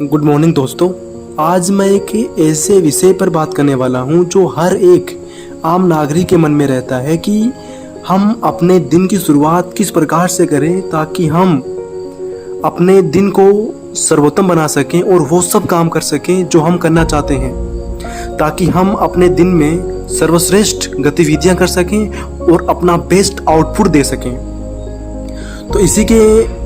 Good morning दोस्तों। आज मैं एक ऐसे विषय पर बात करने वाला हूं जो हर एक आम नागरिक के मन में रहता है कि हम अपने दिन की शुरुआत किस प्रकार से करें ताकि हम अपने दिन को सर्वोत्तम बना सकें और वो सब काम कर सकें जो हम करना चाहते हैं, ताकि हम अपने दिन में सर्वश्रेष्ठ गतिविधियां कर सकें और अपना बेस्ट आउटपुट दे सकें। तो इसी के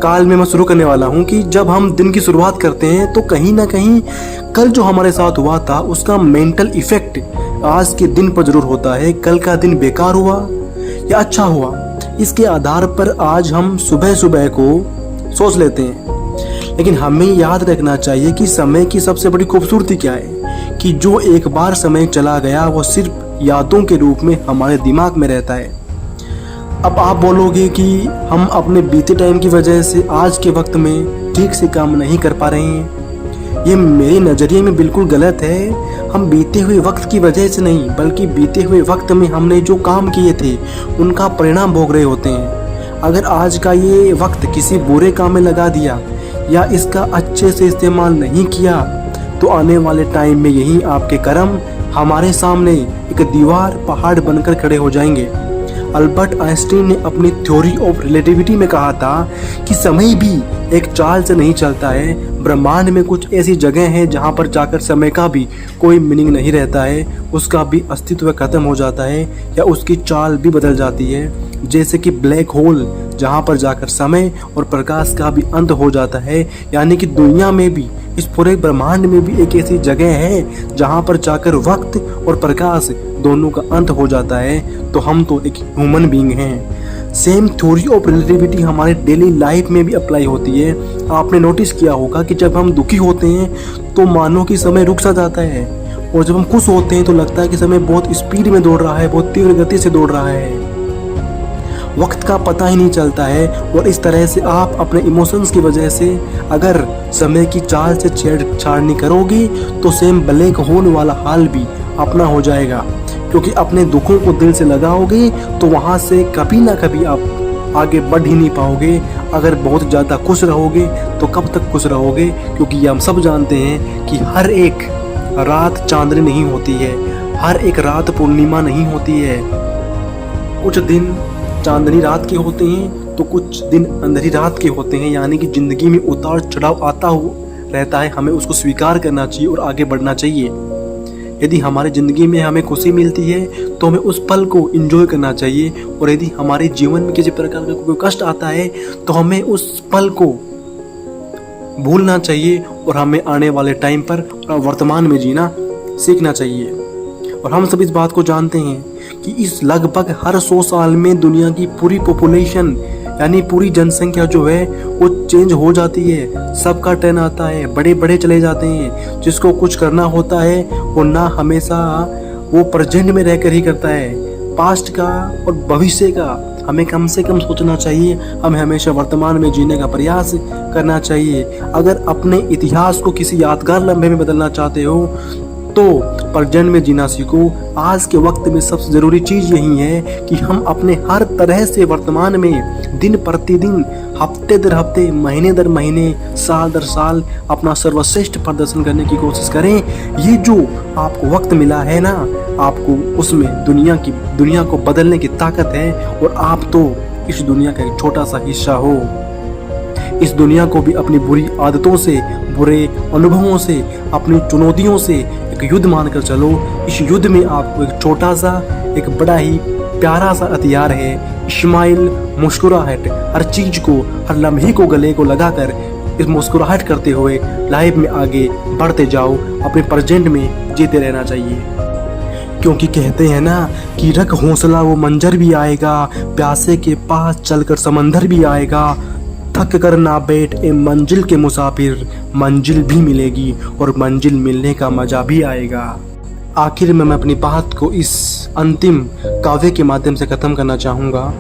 काल में मैं शुरू करने वाला हूं कि जब हम दिन की शुरुआत करते हैं तो कहीं ना कहीं कल जो हमारे साथ हुआ था उसका मेंटल इफेक्ट आज के दिन पर जरूर होता है। कल का दिन बेकार हुआ या अच्छा हुआ, इसके आधार पर आज हम सुबह सुबह को सोच लेते हैं। लेकिन हमें याद रखना चाहिए कि समय की सबसे बड़ी खूबसूरती क्या है कि जो एक बार समय चला गया वो सिर्फ यादों के रूप में हमारे दिमाग में रहता है। अब आप बोलोगे कि हम अपने बीते टाइम की वजह से आज के वक्त में ठीक से काम नहीं कर पा रहे हैं। ये मेरे नज़रिए में बिल्कुल गलत है। हम बीते हुए वक्त की वजह से नहीं बल्कि बीते हुए वक्त में हमने जो काम किए थे उनका परिणाम भोग रहे होते हैं। अगर आज का ये वक्त किसी बुरे काम में लगा दिया या इसका अच्छे से इस्तेमाल नहीं किया तो आने वाले टाइम में यही आपके कर्म हमारे सामने एक दीवार पहाड़ बनकर खड़े हो जाएंगे। अल्बर्ट आइंस्टीन ने अपनी थ्योरी ऑफ रिलेटिविटी में कहा था कि समय भी एक चाल से नहीं चलता है। ब्रह्मांड में कुछ ऐसी जगह हैं जहां पर जाकर समय का भी कोई मीनिंग नहीं रहता है, उसका भी अस्तित्व खत्म हो जाता है या उसकी चाल भी बदल जाती है। जैसे कि ब्लैक होल जहां पर जाकर समय और प्रकाश का भी अंत हो जाता है। यानी कि दुनिया में भी, इस पूरे ब्रह्मांड में भी एक ऐसी जगह है जहां पर जाकर वक्त और प्रकाश दोनों का अंत हो जाता है। तो हम तो एक ह्यूमन बीइंग हैं। सेम थ्योरी ऑफ रिलेटिविटी हमारे डेली लाइफ में भी अप्लाई होती है। आपने नोटिस किया होगा कि जब हम दुखी होते हैं तो मानो कि समय रुक सा जाता है, और जब हम खुश होते हैं तो लगता है कि समय बहुत स्पीड में दौड़ रहा है, बहुत तीव्र गति से दौड़ रहा है। वक्त का पता ही नहीं चलता है। और इस तरह से आप अपने इमोशंस की वजह से अगर समय की चाल से छेड़छाड़ करोगे तो सेम ब्लैक होल वाला हाल भी अपना हो जाएगा, क्योंकि अपने दुखों को दिल से लगाओगे तो वहाँ से कभी ना कभी आप आगे बढ़ ही नहीं पाओगे। अगर बहुत ज़्यादा खुश रहोगे तो कब तक खुश रहोगे, क्योंकि हम सब जानते हैं कि हर एक रात चांदनी नहीं होती है, हर एक रात पूर्णिमा नहीं होती है। कुछ दिन चांदनी रात के होते हैं तो कुछ दिन अंधेरी रात के होते हैं। यानी कि ज़िंदगी में उतार चढ़ाव आता हो रहता है, हमें उसको स्वीकार करना चाहिए और आगे बढ़ना चाहिए। यदि हमारी ज़िंदगी में हमें खुशी मिलती है तो हमें उस पल को एंजॉय करना चाहिए, और यदि हमारे जीवन में किसी प्रकार का कोई कष्ट आता है तो हमें उस पल को भूलना चाहिए और हमें आने वाले टाइम पर वर्तमान में जीना सीखना चाहिए। और हम सब इस बात को जानते हैं कि इस लगभग हर 100 साल में दुनिया की पूरी पॉपुलेशन यानी पूरी जनसंख्या जो है वो चेंज हो जाती है। सबका टर्न आता है, बड़े बड़े चले जाते हैं। जिसको कुछ करना होता है वो ना हमेशा वो प्रेजेंट में रहकर ही करता है, पास्ट का और भविष्य का हमें कम से कम सोचना चाहिए। हमें हमेशा वर्तमान में जीने का प्रयास करना चाहिए। अगर अपने इतिहास को किसी यादगार लम्हे में बदलना चाहते हो तो प्रेजेंट में जीना सीखो। आज के वक्त में सबसे ज़रूरी चीज़ यही है कि हम अपने हर तरह से वर्तमान में दिन प्रतिदिन, हफ्ते दर हफ्ते, महीने दर महीने, साल दर साल अपना सर्वश्रेष्ठ प्रदर्शन करने की कोशिश करें। ये जो आपको वक्त मिला है ना, आपको उसमें दुनिया को बदलने की ताकत है, और आप तो इस दुनिया का एक छोटा सा हिस्सा हो। इस दुनिया को भी अपनी बुरी आदतों से, बुरे अनुभवों से, अपनी चुनौतियों से एक युद्ध मानकर चलो। इस युद्ध में आपको एक छोटा सा, एक बड़ा ही प्यारा सा हथियार है, स्माइल, मुस्कुराहट। हर चीज को, हर लम्हे को गले को लगाकर इस मुस्कुराहट करते हुए लाइफ में आगे बढ़ते जाओ। अपने प्रेजेंट में जीते रहना चाहिए, क्योंकि कहते हैं ना कि रख हौसला वो मंजर भी आएगा, प्यासे के पास चलकर समंदर भी आएगा। थक कर ना बैठ ए मंजिल के मुसाफिर, मंजिल भी मिलेगी और मंजिल मिलने का मजा भी आएगा। आखिर में मैं अपनी बात को इस अंतिम काव्य के माध्यम से ख़त्म करना चाहूँगा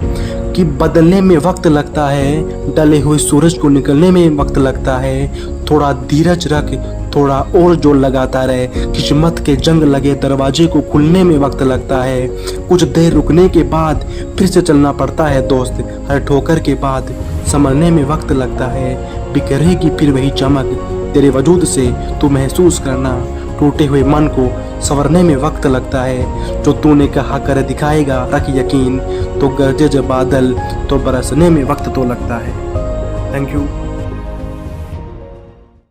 कि बदलने में वक्त लगता है, डले हुए सूरज को निकलने में वक्त लगता है। थोड़ा धीरज रख, थोड़ा और जोर लगाता रहे। किस्मत के जंग लगे दरवाजे को खुलने में वक्त लगता है। कुछ देर रुकने के बाद फिर से चलना पड़ता है दोस्त। हर ठोकर के बाद संभलने में वक्त लगता है। बिखरेगी फिर वही चमक तेरे वजूद से तू महसूस करना, टूटे हुए मन को संवरने में वक्त लगता है। जो तूने कहा कर दिखाएगा रख यकीन, तो गरजे जब बादल तो बरसने में वक्त तो लगता है। Thank you.